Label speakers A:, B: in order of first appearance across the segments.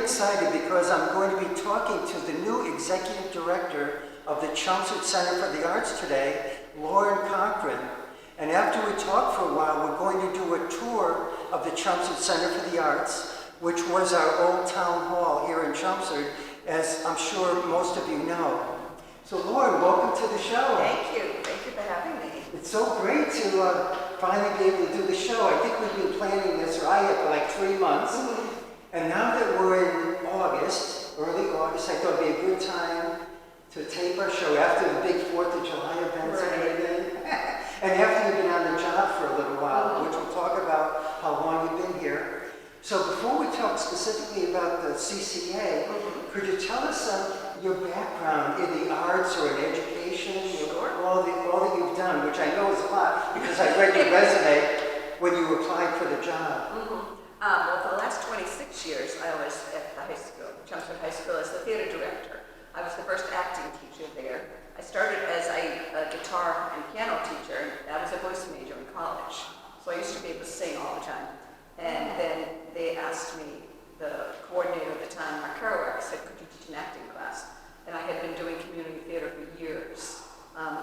A: excited because I'm going to be talking to the new executive director of the Chelmsford Center for the Arts today, Lauren Cochran. And after we talk for a while, we're going to do a tour of the Chelmsford Center for the Arts, which was our old town hall here in Chelmsford, as I'm sure most of you know. So Lauren, welcome to the show.
B: Thank you. Thank you for having me.
A: It's so great to finally be able to do the show. I think we've been planning this, or I have, for like 3 months. And now that we're in August, early August, I thought it'd be a good time to tape our show after the big 4th of July events and everything. And after you've been on the job for a little while, which we'll talk about how long you've been here. So before we talk specifically about the CCA, could you tell us your background in the arts or in education, all that you've done, which I know is a lot because I read your resume when you applied for the job.
B: Well, for the last 26 years, I was at the high school, Chelmsford High School, as the theater director. I was the first acting teacher there. I started as a guitar and piano teacher, and I was a voice major in college. So I used to be able to sing all the time. And then they asked me, the coordinator at the time, Mark Kerouac, said, could you teach an acting class? And I had been doing community theater for years.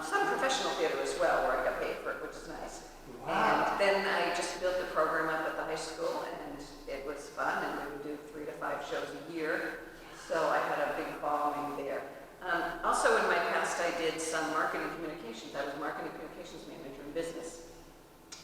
B: Some professional theater as well, where I got paid for it, which is nice.
A: Wow.
B: And then I just built the program up at the high school, and it was fun, and we would do 3 to 5 shows a year. So I had a big following there. Also in my past, I did some marketing communications. I was marketing communications manager in business.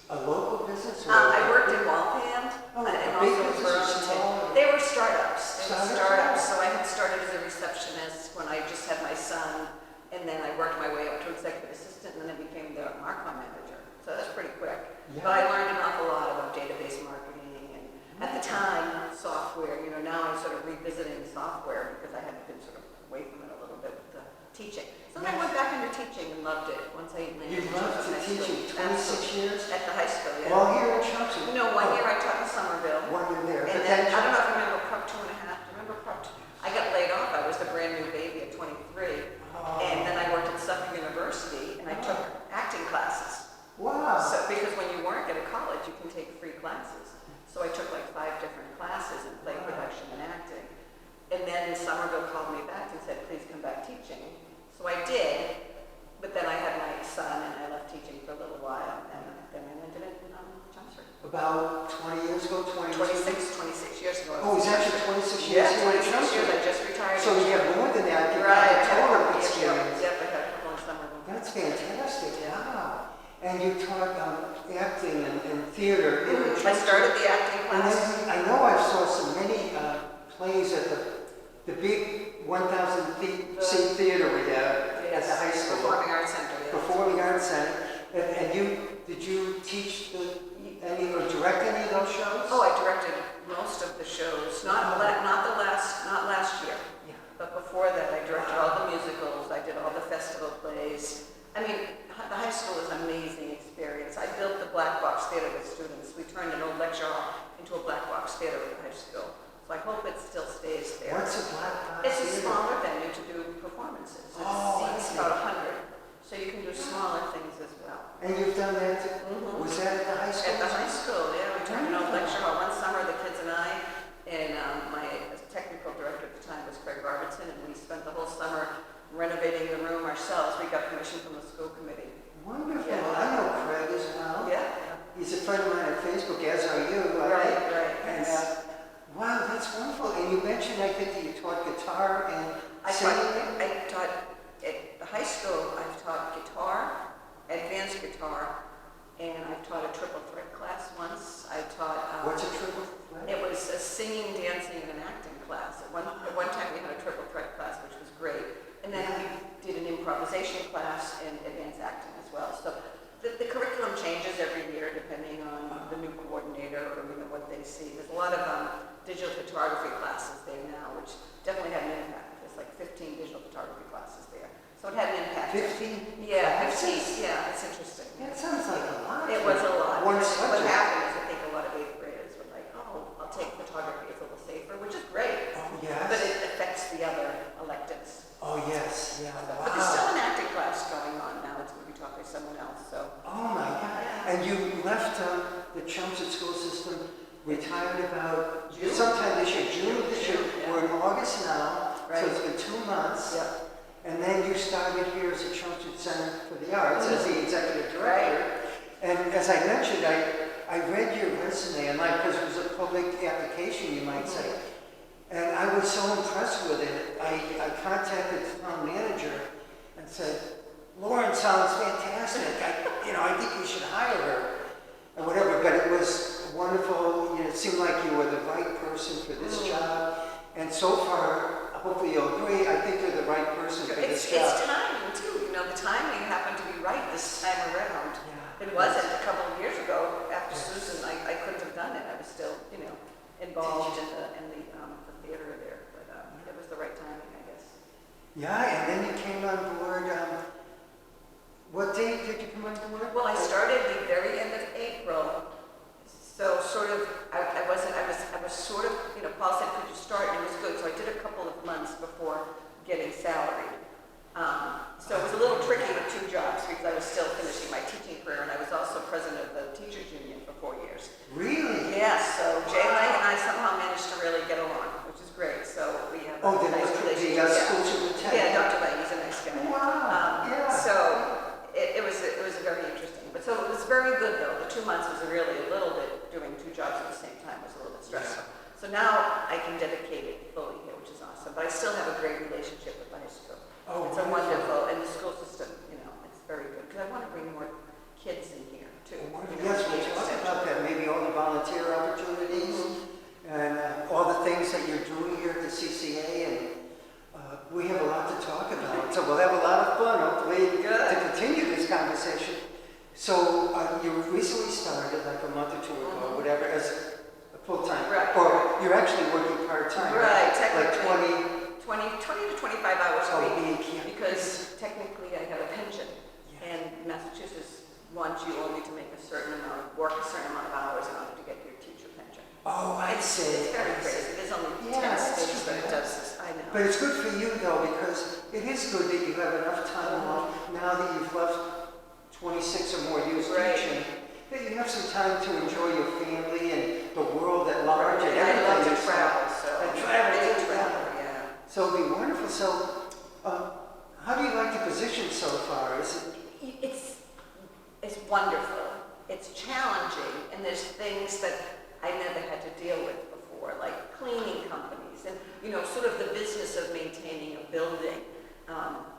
A: A local business? Or
B: I worked in Waltham,
A: Oh,
B: and
A: big
B: also in
A: business or small?
B: Burlington. They were startups. They were
A: Startups?
B: startups. So I had started as a receptionist when I just had my son, and then I worked my way up to executive assistant, and then I became the marcom manager. So that's pretty quick.
A: Yeah.
B: But I learned an awful lot about database marketing, and at the time, software. You know, now I'm sort of revisiting software because I had been sort of away from it a little bit with the teaching. So then I went back into teaching and loved it once I landed.
A: You loved to teaching 26 years?
B: At the high school, yeah.
A: All here in Chelmsford?
B: No, 1 year I taught in Somerville.
A: 1 year there.
B: And
A: But
B: then, I don't know if you remember Prep 2.5. Do you remember Prep 2? I got laid off. I was a brand new baby at 23. And then I worked at Suffolk University, and I took acting classes.
A: Wow.
B: So, because when you work at a college, you can take free classes. So I took like 5 different classes in play production and acting. And then Somerville called me back and said, please come back teaching. So I did, but then I had my son, and I left teaching for a little while, and then I landed in Chelmsford.
A: About 20 years ago, 22?
B: 26 years ago.
A: Oh, is that your 26 years?
B: Yeah, 26 years. I just retired.
A: So you have more than that. You
B: Right.
A: have a total experience.
B: Yep, I had a couple in Somerville.
A: That's fantastic. Wow. And you taught acting and theater here in
B: I
A: Chelmsford.
B: started the acting
A: And
B: class.
A: then I know I saw so many plays at the big 1,000-seat theater we have at the high school.
B: Performing Arts Center, yes.
A: Performing Arts Center. And did you teach any or direct any of those shows?
B: Oh, I directed most of the shows. Not last year.
A: Yeah.
B: But before that, I directed all the musicals. I did all the festival plays. I mean, the high school is an amazing experience. I built the black box theater with students. We turned an old lecture hall into a black box theater at the high school. So I hope it still stays there.
A: What's a black box
B: It's a
A: theater?
B: smaller venue to do performances. It seats about 100. So you can do smaller things as well.
A: And you've done that too? Was that at the high school?
B: At the high school, yeah. We turned an old lecture hall. One summer, the kids and I, and my technical director at the time was Craig Robertson, and we spent the whole summer renovating the room ourselves. We got permission from the school committee.
A: Wonderful.
B: Yeah.
A: I know Craig as well.
B: Yeah.
A: He's a friend of mine on Facebook, as are you.
B: Right.
A: And wow, that's wonderful. And you mentioned, I think, that you taught guitar and singing.
B: I taught at the high school. I've taught guitar, advanced guitar, and I've taught a triple threat class once. I taught.
A: What's a triple threat?
B: It was a singing, dancing, and an acting class. At one time, we had a triple threat class, which was great. And then we did an improvisation class and advanced acting as well. So the curriculum changes every year depending on the new coordinator or what they see. There's a lot of digital photography classes there now, which definitely had an impact. There's like 15 digital photography classes there. So it had an impact.
A: 15?
B: Yeah, 15. Yeah, it's interesting.
A: That sounds like a lot.
B: It was a lot.
A: One
B: What
A: subject.
B: happened is I think a lot of 8th graders were like, oh, I'll take photography, it's a little safer, which is great.
A: Oh, yes.
B: But it affects the other electives.
A: Oh, yes. Yeah. Wow.
B: But there's still an acting class going on now. It's going to be taught by someone else. So.
A: Oh, my God.
B: Yeah.
A: And you left the Chelmsford school system, retired about
B: June.
A: sometime this year, June of this year,
B: Yeah.
A: or 2 months.
B: Yep.
A: And then you started here as a Chelmsford Center for the Arts as the executive director. And as I mentioned, I read your resume, and because it was a public application, you might say, and I was so impressed with it. I contacted the town manager and said, Lauren sounds fantastic. I think you should hire her, or whatever. But it was wonderful. It seemed like you were the right person for this job. And so far, hopefully you'll agree, I think you're the right person for this job.
B: It's timing too. The timing happened to be right this time around.
A: Yeah.
B: It wasn't a couple of years ago after Susan. I couldn't have done it. I was still, involved in the theater there. But it was the right timing, I guess.
A: Yeah, and then you came on board. What date did you come on board?
B: Well, I started the very end of April. So sort of, I was sort of, Paul said, could you start? And it was good. So I did a couple of months before getting salaried. So it was a little tricky with 2 jobs because I was still finishing my teaching career, and I was also president of the teachers union for 4 years.
A: Really?
B: Yes. So Jay and I somehow managed to really get along, which is great. So we have a nice relationship.
A: The school superintendent.
B: Yeah, Dr. Lang, he's a nice guy.
A: Wow. Yeah.
B: So it was very interesting. But so it was very good though. The 2 months was really a little bit doing 2 jobs at the same time was a little bit stressful. So now I can dedicate it fully here, which is awesome. But I still have a great relationship with my high school.
A: Oh,
B: it's a wonderful, and the school system, it's very good. Because I want to bring more kids in here too.
A: Yes, we'll talk about that. Maybe all the volunteer opportunities and all the things that you're doing here at the CCA, and we have a lot to talk about. So we'll have a lot of fun, hopefully, to continue this conversation. So you recently started, like a month or 2 ago, whatever, as a full-time,
B: right.
A: Or you're actually working part-time,
B: right?
A: Like
B: 20 to 25 hours a week,
A: yeah.
B: because technically I have a pension, and Massachusetts wants you only to make a certain amount, work a certain amount of hours in order to get your teacher pension.
A: Oh, I see.
B: It's very crazy. There's only 10 states that it does this. I know.
A: But it's good for you though, because it is good that you have enough time off now that you've left 26 or more years teaching, that you have some time to enjoy your family and the world at large and everything.
B: I love to travel, so
A: and travel.
B: Yeah.
A: So it'll be wonderful. So, how do you like the position so far?
B: It's wonderful. It's challenging, and there's things that I never had to deal with before, like cleaning companies, and sort of the business of maintaining a building,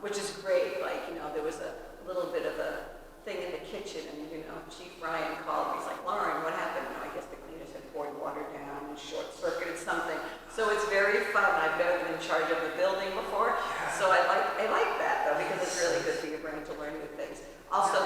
B: which is great. Like there was a little bit of a thing in the kitchen, and Chief Ryan called me. He's like, Lauren, what happened? I guess the cleaners had poured water down and short-circuited something. So it's very fun. I've been in charge of the building before, so I like that though, because it's really good for your brain to learn new things. Also,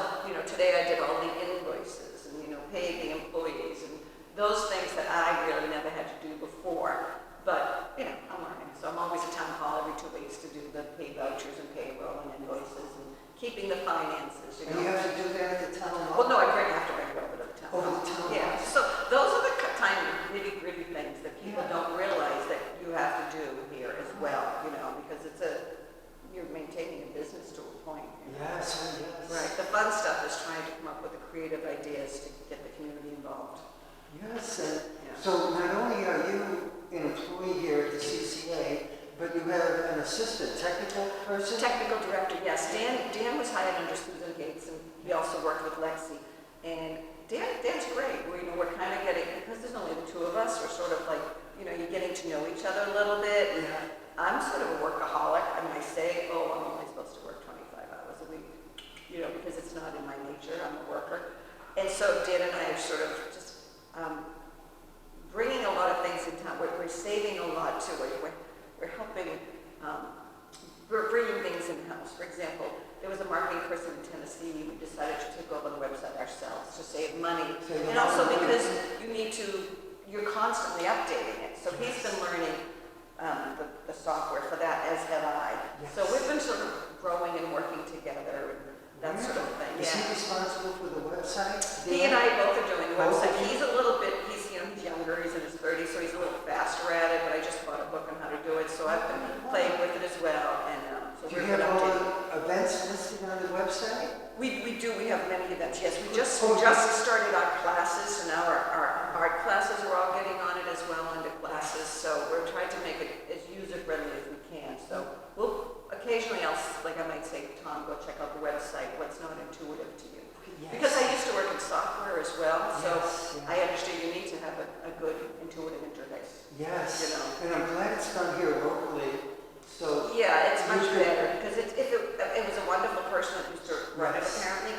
B: today I did all the invoices and paid the employees and those things that I really never had to do before. But I'm learning, so I'm always at town hall every 2 weeks to do the pay vouchers and payroll and invoices and keeping the finances.
A: And you have to do that at the town hall?
B: Well, no, I have to bring it over to the town hall.
A: Over the town hall?
B: Yeah, so those are the tiny nitty-gritty things that people don't realize that you have to do here as well, because you're maintaining a business to a point.
A: Yes.
B: Right, the fun stuff is trying to come up with the creative ideas to get the community involved.
A: Yes, and so not only are you an employee here at the CCA, but you have an assistant technical person?
B: Technical director, yes. Dan was hired under Susan Gates, and he also worked with Lexi. And Dan's great. We're kind of getting, because there's only the 2 of us, we're sort of like, you're getting to know each other a little bit.
A: Yeah.
B: I'm sort of a workaholic. I mean, I say, I'm only supposed to work 25 hours a week, because it's not in my nature. I'm a worker. And so Dan and I are sort of just bringing a lot of things in town. We're saving a lot too. We're helping, we're bringing things in-house. For example, there was a marketing person in Tennessee. We decided to take over the website ourselves to save money. And also because you're constantly updating it. So he's been learning the software for that, as have I.
A: Yes.
B: So we've been sort of growing and working together and that sort of thing.
A: Is he responsible for the website?
B: He and I both are doing the website. He's a little bit, he's younger, he's in his 30s, so he's a little faster at it, but I just bought a book on how to do it, so I've been playing with it as well. And so
A: do you have all the events listed on the website?
B: We do. We have many events. Yes, we just started our classes, so now our art classes are all getting on it as well under classes. So we're trying to make it as user friendly as we can. So we'll
A: Yes.
B: You know.
A: And I'm glad it's done here locally. So
B: Yeah, it's much
A: you could-
B: better, because it was a wonderful person that used to run it
A: Yes.
B: apparently,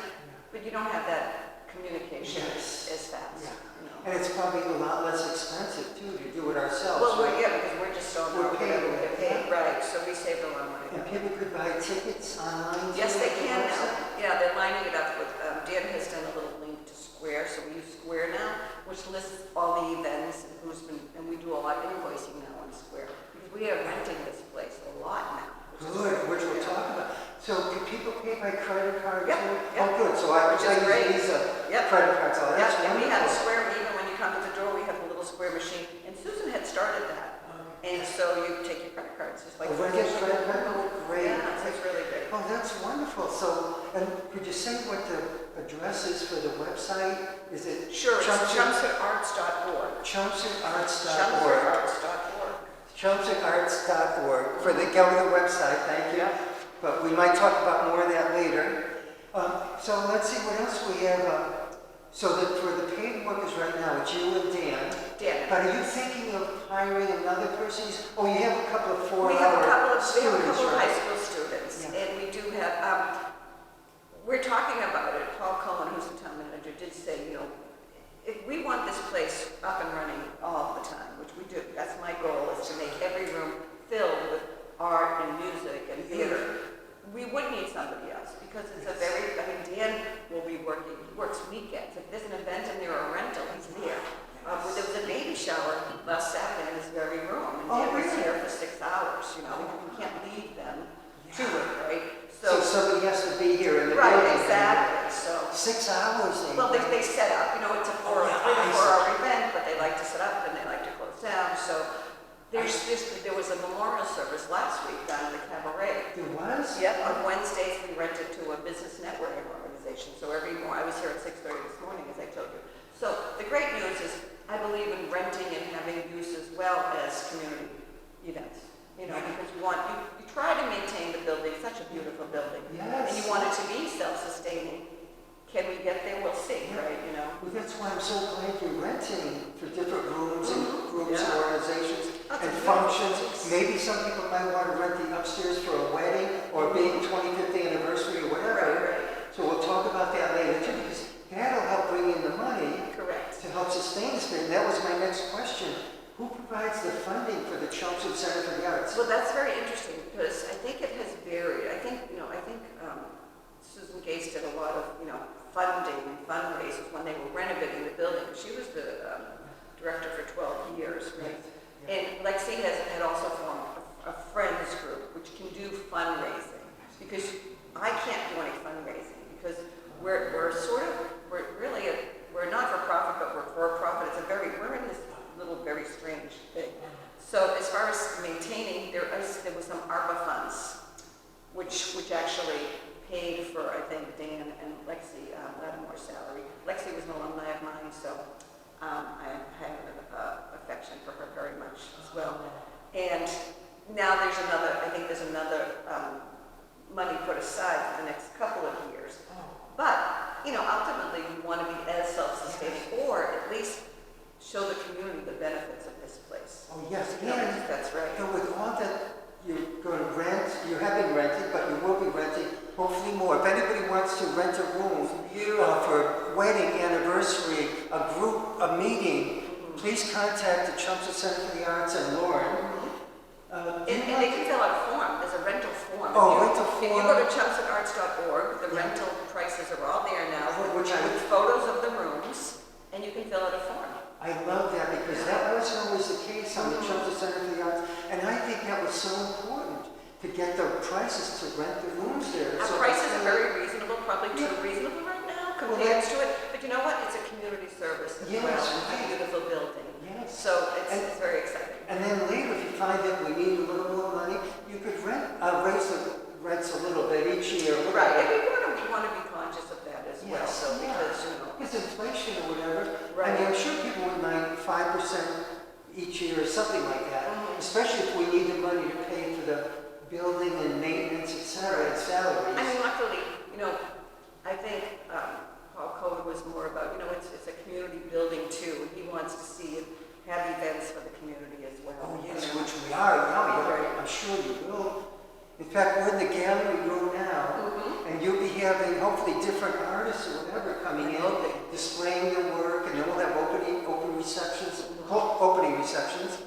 B: but you don't have that communication
A: Yes.
B: as fast.
A: Yeah.
B: You know.
A: And it's probably a lot less expensive too to do it ourselves.
B: Well,
A: right?
B: because we're just so
A: We're paid.
B: we get paid, right, so we save a lot of money.
A: And people could buy tickets online?
B: Yes,
A: too,
B: they
A: at the
B: can now.
A: website?
B: Yeah, they're lining it up with, Dan has done a little link to Square, so we use Square now, which lists all the events and and we do a lot of invoicing now on Square. Because we are renting this place a lot now.
A: Good, which we'll talk about. So can people pay by credit card
B: Yep,
A: too?
B: yep.
A: Oh, good, so I
B: Which is
A: use
B: great.
A: Visa
B: Yep.
A: credit cards. Oh, that's
B: Yeah, and we have a
A: wonderful.
B: Square, even when you come to the door, we have a little Square machine, and Susan had started that. And so you take your credit cards, just like.
A: Oh, when you credit card? Oh, great.
B: Yeah, it's really great.
A: Oh, that's wonderful. So, and could you say what the address is for the website? Is it?
B: Sure, it's chumpsutarts.org.
A: Chumpsutarts.org.
B: Chumpsutarts.org.
A: Chumpsutarts.org. For the, go to the website, thank you.
B: Yeah.
A: But we might talk about more of that later. So let's see what else we have. So that for the paid workers right now, it's you and Dan.
B: Dan.
A: But are you thinking of hiring another person? Oh, you have a couple of
B: We
A: four-hour
B: have a couple of
A: students,
B: high
A: right?
B: school students,
A: Yeah.
B: and we do have, we're talking about it. Paul Cohen, who's the town manager, did say, if we want this place up and running all the time, which we do, that's my goal, is to make every room filled with art and music and theater. We would need somebody else, because it's a very, Dan will be working, he works weekends. If there's an event and there or a rental, he's there. There was a baby shower last Saturday in this very room, and Dan was
A: really?
B: here for 6 hours, we can't leave them to it, right?
A: So somebody has to be here in the
B: Right,
A: building.
B: exactly, so.
A: 6 hours.
B: Well, they set up, it's a 3 to 4 hour event, but they like to set up and they like to close down, so there was a memorial service last week down in the cabaret.
A: There was?
B: Yep, on Wednesdays we rented to a business networking organization, so every morning, I was here at 6:30 this morning, as I told you. So the great news is, I believe in renting and having use as well as community events, because you try to maintain the building, it's such a beautiful building.
A: Yes.
B: And you want it to be self-sustaining. Can we get there? We'll see, right,
A: Well, that's why I'm so glad you're renting for different rooms and groups and
B: Yeah.
A: organizations
B: That's
A: and
B: a good
A: functions.
B: place.
A: Maybe some people might want to rent the upstairs for a wedding or being 25th anniversary or whatever.
B: Right.
A: So we'll talk about that later too, because that'll help bring in the money
B: Correct.
A: to help sustain this business. That was my next question. Who provides the funding for the Chelmsford Center for the Arts?
B: Well, that's very interesting, because I think it has varied. I think Susan Gase did a lot of, funding and fundraisers when they were renovating the building. She was the director for 12 years, right? And Lexi had also formed a friends group, which can do fundraising, because I can't do any fundraising, because we're not for profit, but we're for profit. We're in this little very strange thing. So as far as maintaining, there was some ARPA funds, which actually paid for, I think, Dan and Lexi Lattimore's salary. Lexi was an alumni of mine, so I had an affection for her very much as well. And now there's another money put aside for the next couple of years. But, ultimately we want to be as self-sustaining, or at least show the community the benefits of this place.
A: Oh, yes.
B: That's right.
A: And with all that you're going to rent, you have been renting, but you will be renting, hopefully more. If anybody wants to rent a room for wedding, anniversary, a group, a meeting, please contact the Chelmsford Center for the Arts and Lauren.
B: And they can fill out a form. There's a rental form.
A: Rental
B: If you
A: form.
B: go to chumpsutarts.org, the rental prices are all there now,
A: Which
B: with photos of the rooms, and you can fill out a form.
A: I love that, because that wasn't always the case on the Chelmsford Center for the Arts, and I think that was so important to get the prices to rent the rooms there.
B: Our prices are very reasonable, probably too reasonable right now compared to it, but you know what? It's a community service as well. It's a beautiful building.
A: Yes.
B: So it's very exciting.
A: And then later, if you find that we need a little more money, you could raise the rents a little bit each year.
B: Right, and we want to be conscious of that as well, so because,
A: It's inflation or whatever.
B: Right.
A: I mean, I'm sure people would mind 5% each year or something like that, especially if we need the money to pay for the building and maintenance, et cetera, and salaries.
B: I mean, luckily, I think Paul Cohen was more about, it's a community building too, and he wants to see it have events for the community as well.
A: Oh,
B: you
A: yes,
B: know.
A: which we are,
B: Right.
A: I'm sure you will. In fact, we're in the gallery room now, and you'll be having hopefully different artists or whatever coming in, displaying their work, and then we'll have opening receptions,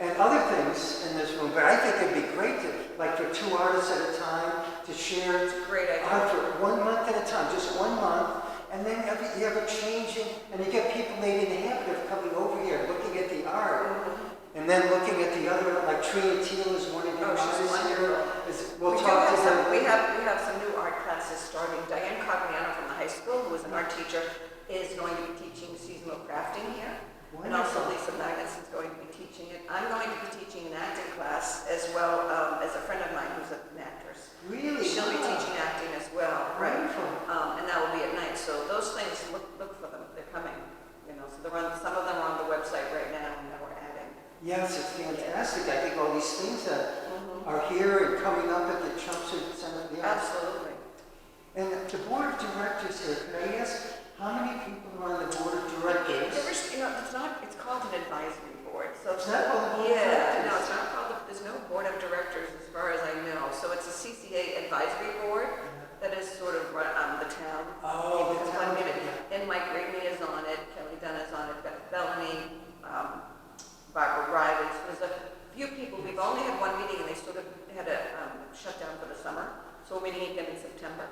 A: and other things in this room. But I think it'd be great to, like for 2 artists at a time, to share
B: Great idea.
A: art for 1 month at a time, just 1 month, and then you have a changing, and you get people maybe in the habit of coming over here, looking at the art, and then looking at the other, like Trina Teal is one of your artists here. We'll talk to them.
B: We have some new art classes starting. Diane Cochran from the high school, who is an art teacher, is going to be teaching seasonal crafting here. And also Lisa Magnus is going to be teaching it. I'm going to be teaching an acting class as well as a friend of mine who's an actress.
A: Really?
B: She'll be teaching acting as well.
A: Wonderful.
B: And that will be at night. So those things, look for them. They're coming. You know, so some of them are on the website right now, and now we're adding.
A: Yes, it's fantastic. I think all these things that are here and coming up at the Chelmsford Center. Yeah.
B: Absolutely.
A: And the board of directors here, could I ask how many people are on the board of directors?
B: It's called an advisory board. So
A: It's not called a board of
B: yeah,
A: directors?
B: no, it's not called, there's no board of directors as far as I know. So it's a CCA advisory board that is sort of run the town.
A: Oh, the town.
B: And Mike Ramey is on it, Kelly Dunn is on it, Beth Bellamy, Barbara Rivers. There's a few people. We've only had one meeting and they sort of had a shutdown for the summer. So we're meeting again in September.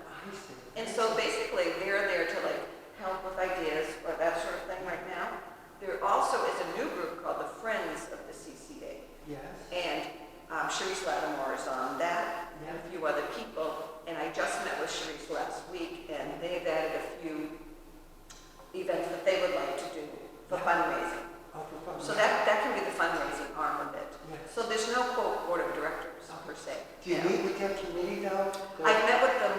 B: And so basically they're there to like help with ideas or that sort of thing right now. There also is a new group called the Friends of the CCA.
A: Yes.
B: And Sharice Lattimore is on that, and a few other people. And I just met with Sharice last week, and they've added a few events that they would like to do for fundraising.
A: Oh, for fundraising.
B: So that can be the fundraising arm of it.
A: Yes.
B: So there's no quote board of directors per se.
A: Do you meet with that committee though?
B: I've met with them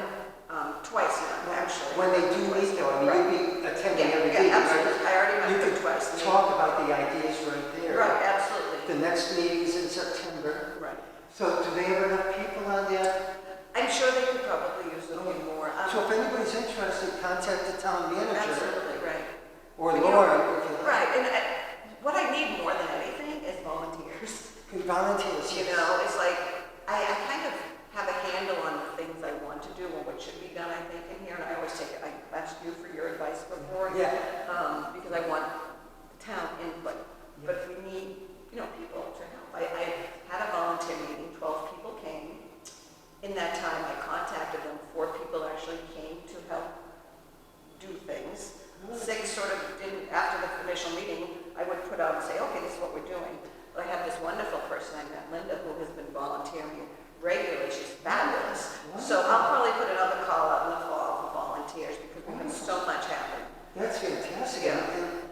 B: twice now, actually.
A: When they do meet though, I mean,
B: Right.
A: you'd be attending every
B: Yeah,
A: meeting,
B: absolutely.
A: right?
B: I already met
A: You
B: with them
A: could
B: twice.
A: talk about the ideas right there.
B: Right, absolutely.
A: The next meeting's in September.
B: Right.
A: So do they have enough people on that?
B: I'm sure they could probably use a little more.
A: So if anybody's interested, contact the town manager.
B: Absolutely, right.
A: Or
B: You know,
A: Lauren, if you like.
B: Right, and what I need more than anything is volunteers.
A: Volunteers.
B: You know, it's like, I kind of have a handle on the things I want to do and what should be done, I think, in here, and I always I asked you for your advice before.
A: Yeah.
B: Because I want town input, but we need, people to help. I had a volunteer meeting, 12 people came. In that time, I contacted them, 4 people actually came to help do things. 6 sort of didn't, after the initial meeting, I would put out and say, okay, this is what we're doing. But I have this wonderful person I met, Linda, who has been volunteering regularly. She's fabulous. So I'll probably put another call out in the fall for volunteers because we have so much happening.
A: That's fantastic.
B: Yeah.
A: And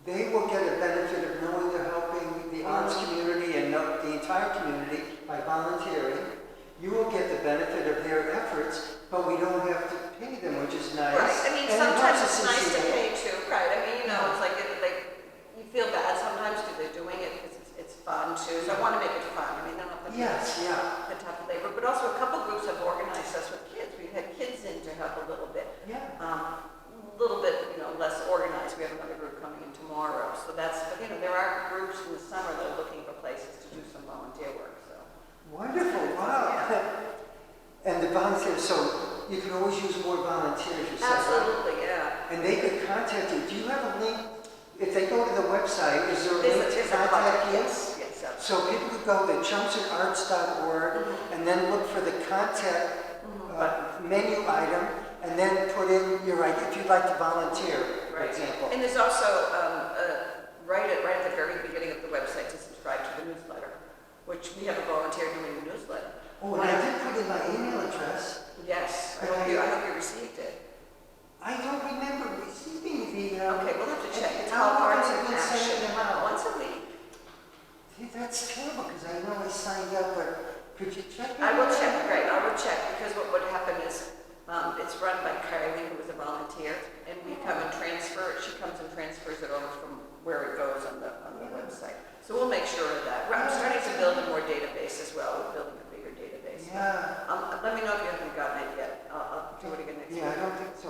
A: they will get a benefit of knowing they're helping the arts community and the entire community by volunteering. You will get the benefit of their efforts, but we don't have to pay them, which is nice.
B: Right. I mean,
A: And
B: sometimes
A: helps
B: it's
A: us
B: nice to
A: see
B: pay too. Right. I mean, it's like you feel bad sometimes because they're doing it because it's fun too. So I want to make it fun. I mean, they're not
A: Yes, yeah.
B: the type of labor, but also a couple groups have organized us with kids. We've had kids in to help a little bit.
A: Yeah.
B: A little bit, less organized. We have another group coming in tomorrow. So that's, there are groups in the summer that are looking for places to do some volunteer work. So.
A: Wonderful, wow.
B: Yeah.
A: And the volunteers, so you can always use more volunteers, you said, right?
B: Absolutely, yeah.
A: And they could contact you. Do you have a link? If they go to the website, is there a link to
B: There's a
A: contact
B: contact,
A: you?
B: yes, absolutely.
A: So people could go to chelmsfordarts.org and then look for the contact menu item and then put in your idea if you'd like to volunteer, for example.
B: And there's also, right at the very beginning of the website to subscribe to the newsletter, which we have a volunteer doing the newsletter.
A: Oh, and I did put in my email address.
B: Yes, I
A: But
B: hope you received it.
A: I don't remember receiving the...
B: Okay, we'll have to check. It's
A: how
B: called
A: long
B: Arts
A: have
B: in
A: you been sending
B: Action.
A: them out?
B: Once a week.
A: See, that's terrible because I know I signed up, but could you check it?
B: I will check, right, I will check, because what would happen is, it's run by Kylie, who is a volunteer, and we come and transfer it, she comes and transfers it over from where it goes on the website. So we'll make sure of that. I'm starting to build a more database as well, we're building a bigger database.
A: Yeah.
B: Let me know if you haven't gotten it yet, I'll do it again next week.
A: Yeah, I don't think so.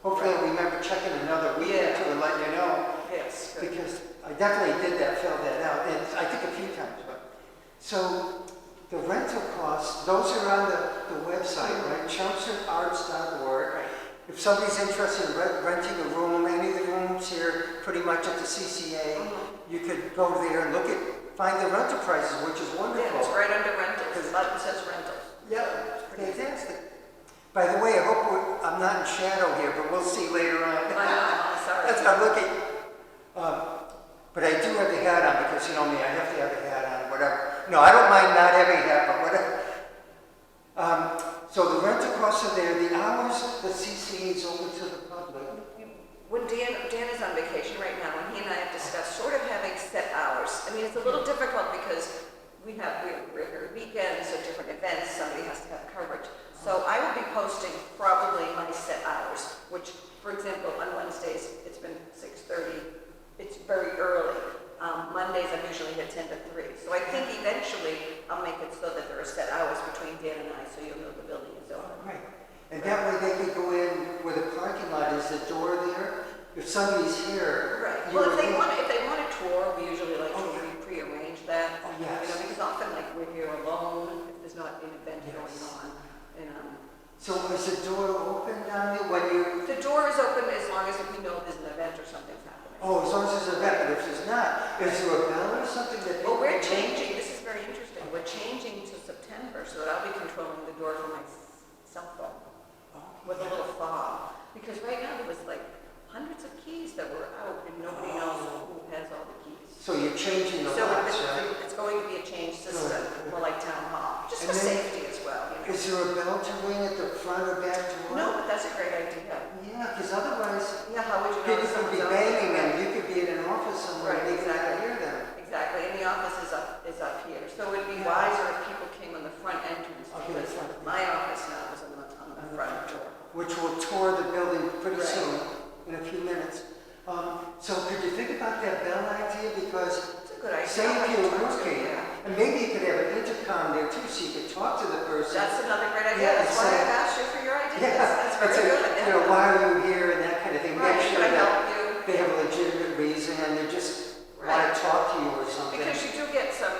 A: Hopefully I'll remember checking another week or two and let you know.
B: Yes, good.
A: Because I definitely did that, filled that out, and I think a few times, but. So, the rental costs, those are on the website, right? ChelmsfordArts.org.
B: Right.
A: If somebody's interested in renting a room, any of the rooms here, pretty much at the CCA, you could go there and find the rental prices, which is wonderful.
B: Yeah, it's right under rentals. The button says rentals.
A: Yep, fantastic. By the way, I hope I'm not in shadow here, but we'll see later on.
B: I know, I'm sorry.
A: That's how I'm looking. But I do have the hat on because you know me, I have to have the hat on, whatever. No, I don't mind not having a hat, but whatever. So the rental costs are there. The hours the CCA is open to the public.
B: When Dan is on vacation right now, and he and I have discussed sort of having set hours. I mean, it's a little difficult because we're weekends or different events, somebody has to have coverage. So I will be posting probably my set hours, which, for example, on Wednesdays, it's been 6:30. It's very early. Mondays, I'm usually at 10 to 3. So I think eventually I'll make it so that there are set hours between Dan and I, so you'll know the building is open.
A: Right. And that way they could go in where the parking lot is, the door there. If somebody's here.
B: Right. Well, if they want a tour, we usually like to pre-arrange that.
A: Oh, yes.
B: You know, because often like we're here alone if there's not an event going on. And
A: so is the door open down there when you?
B: the door is open as long as we know there's an event or something's happening.
A: Oh, as long as there's an event, but if there's not, is there a bell or something that?
B: Well, we're changing. This is very interesting. We're changing to September, so that I'll be controlling the door from my cell phone with a little fob. Because right now there was like hundreds of keys that were out, and nobody knows who has all the keys.
A: So you're changing the
B: So
A: locks, right?
B: it's going to be a changed system, more like town hall, just
A: And
B: for
A: then-
B: safety as well. You know?
A: Is there a bell to ring at the front or back door?
B: No, but that's a great idea.
A: Yeah, because otherwise
B: Yeah, how would you know?
A: people could be
B: someone's out
A: banging
B: there?
A: and you could be in an office somewhere
B: Right,
A: and they could not
B: exactly.
A: hear them.
B: Exactly, and the office is up here. So it'd be wiser if people came on the front entrance,
A: Okay,
B: because
A: front.
B: my office now is on the front door.
A: Which will tour the building pretty
B: Right.
A: soon, in a few minutes. So could you think about that bell idea? Because
B: It's a good idea.
A: say if you're
B: Yeah.
A: working, and maybe you could have an intercom there too, so you could talk to the person.
B: That's another great idea.
A: Yeah,
B: That's why
A: say-
B: I've asked you for your ideas.
A: Yeah,
B: That's
A: it's
B: very
A: a-
B: good.
A: You know, why are you here and that kind of thing.
B: Right,
A: Make sure
B: should I
A: that
B: help you?
A: they have a legitimate reason and they just want
B: Right.
A: to talk to you or something.
B: Because you do get some,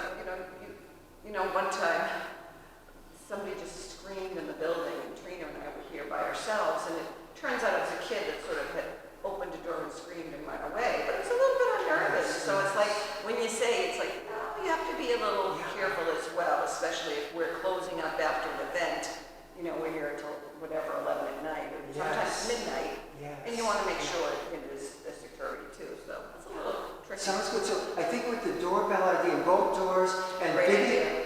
B: you know, one time somebody just screamed in the building, and Trina and I were here by ourselves, and it turns out it was a kid that sort of had opened a door and screamed and run away, but it was a little bit unnerving. So it's like, when you say, it's like, no, you have to be a little careful as well, especially if we're closing up after an event. You know, we're here until whatever, 11 at night, or sometimes
A: Yes.
B: midnight,
A: Yes.
B: and you want to make sure there's a security too, so it's a little tricky.
A: Sounds good. So I think with the doorbell idea, both doors and
B: Great
A: video.
B: idea.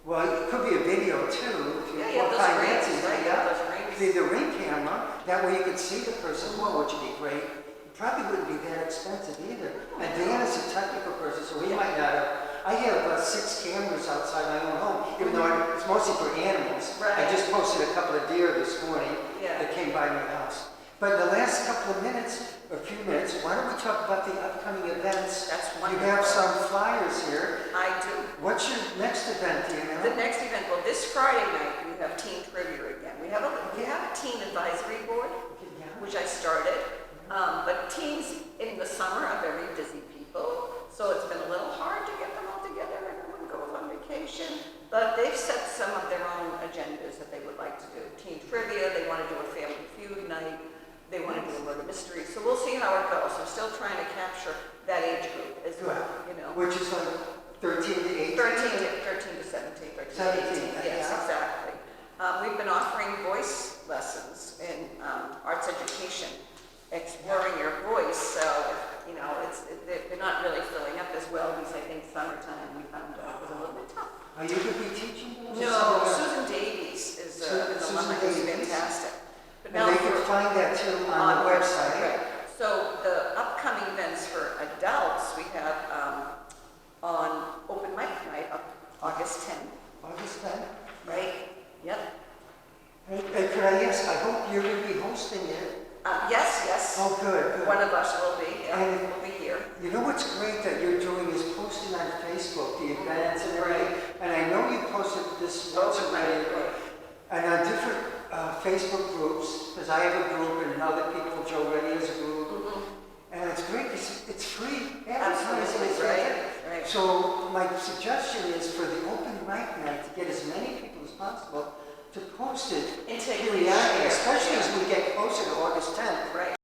A: Well, it could be a video too. If you
B: Yeah,
A: want
B: those
A: to find
B: rings,
A: Nancy,
B: right?
A: yeah.
B: Those rings.
A: The ring camera, that way you could see the person well, which would be great. It probably wouldn't be that expensive either. And Dan is a technical person, so he might not have. I have 6 cameras outside my own home, even though it's mostly for animals.
B: Right.
A: I just posted a couple of deer this morning
B: Yeah.
A: that came by my house. But in the last couple of minutes, a few minutes, why don't we talk about the upcoming events?
B: That's
A: You
B: wonderful.
A: have some flyers here.
B: I do.
A: What's your next event, do you know?
B: The next event, well, this Friday night, we have teen trivia again. We have a teen advisory board,
A: Yeah.
B: which I started. But teens in the summer are very busy people, so it's been a little hard to get them all together. Everyone goes on vacation. But they've set some of their own agendas that they would like to do. Teen trivia, they want to do a family feud night. They want to do a murder mystery. So we'll see how it goes. I'm still trying to capture that age group as well, you know.
A: Which is like 13 to 18?
B: 13 to 17, 13 to 18,
A: 17,
B: yes,
A: yeah.
B: exactly. We've been offering voice lessons in arts education, exploring your voice, so, you know, they're not really filling up as well because I think summertime we found out was a little bit tough.
A: Are you going to be teaching those? or
B: No,
A: someone else?
B: Susan Davies is an
A: Susan
B: alumna who's
A: Davies.
B: fantastic. But
A: And they can find that too on the website.
B: Right. So the upcoming events for adults, we have on open mic night, August 10th.
A: August 10th?
B: Right? Yep.
A: And could I ask, I hope you're going to be hosting it.
B: Yes.
A: Oh, good, good.
B: One of us will be. Yeah,
A: And-
B: we'll be here.
A: You know what's great that you're doing is posting on Facebook, the events and everything. And I know you posted this once
B: Open
A: already.
B: mic, right.
A: And on different Facebook groups, because I have a group and other people, Joe Reddy has a group. And it's great because it's free advertising.
B: Absolutely, right, right.
A: So my suggestion is for the open mic night to get as many people as possible to post it
B: And take
A: periodically,
B: share,
A: especially
B: yeah.
A: as we get closer to August 10th.
B: Right.